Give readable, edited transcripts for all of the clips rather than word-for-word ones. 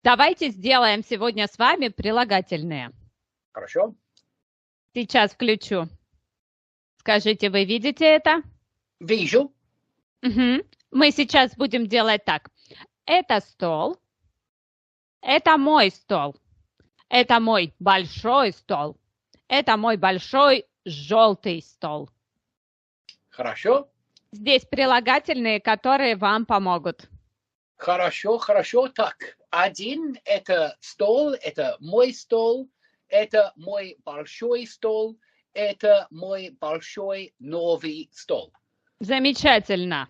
Давайте сделаем сегодня с вами прилагательные. Хорошо? Сейчас включу. Скажите, вы видите это? Вижу. Угу. Мы сейчас будем делать так. Это стол. Это мой стол. Это мой большой стол. Это мой большой желтый стол. Хорошо? Здесь прилагательные, которые вам помогут. Хорошо. Так, один – это стол, это мой большой стол, это мой большой новый стол. Замечательно.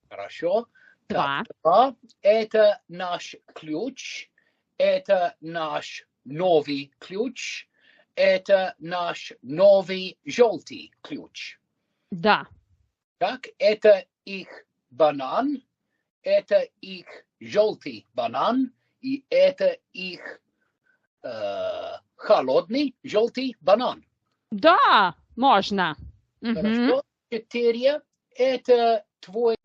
Хорошо? Два. Так, два – это наш ключ, это наш новый ключ, это наш новый желтый ключ. Да. Так, это их банан, это их желтый банан, и это их холодный желтый банан. Да, можно. Хорошо? Четыре, это твой...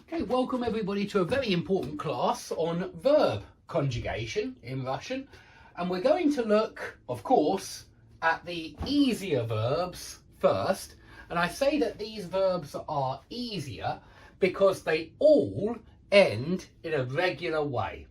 Okay, welcome everybody to a very important class on verb conjugation in Russian. And we're going to look, of course, at the easier verbs first. And I say that these verbs are easier because they all end in a regular way.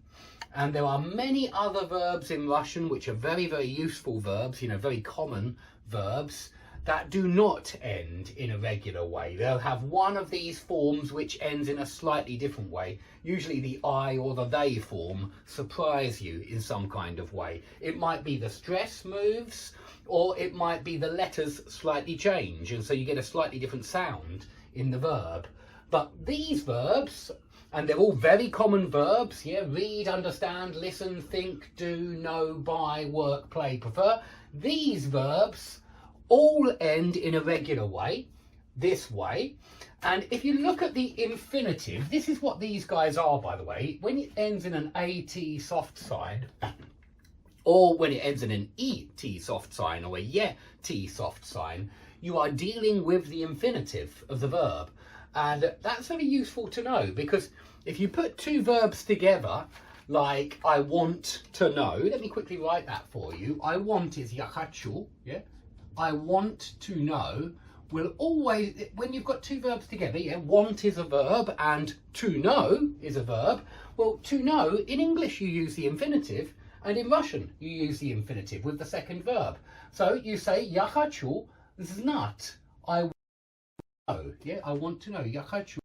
And there are many other verbs in Russian which are very, very useful verbs, very common verbs, that do not end in a regular way. They'll have one of these forms which ends in a slightly different way. Usually the I or the they form surprise you in some kind of way. It might be the stress moves, or it might be the letters slightly change, and so you get a slightly different sound in the verb. But these verbs, and they're all very common verbs, read, understand, listen, think, do, know, buy, work, play, prefer. These verbs all end in a regular way, this way. And if you look at the infinitive, this is what these guys are, by the way. When it ends in an AT soft sign, or when it ends in an ET soft sign or a YET soft sign, you are dealing with the infinitive of the verb. And that's very useful to know, because if you put two verbs together, like I want to know, let me quickly write that for you. I want is я хочу, I want to know will always, when you've got two verbs together, want is a verb and to know is a verb. Well, to know, in English you use the infinitive, and in Russian you use the infinitive with the second verb. So you say я хочу знать, I want to know, I want to know, я хочу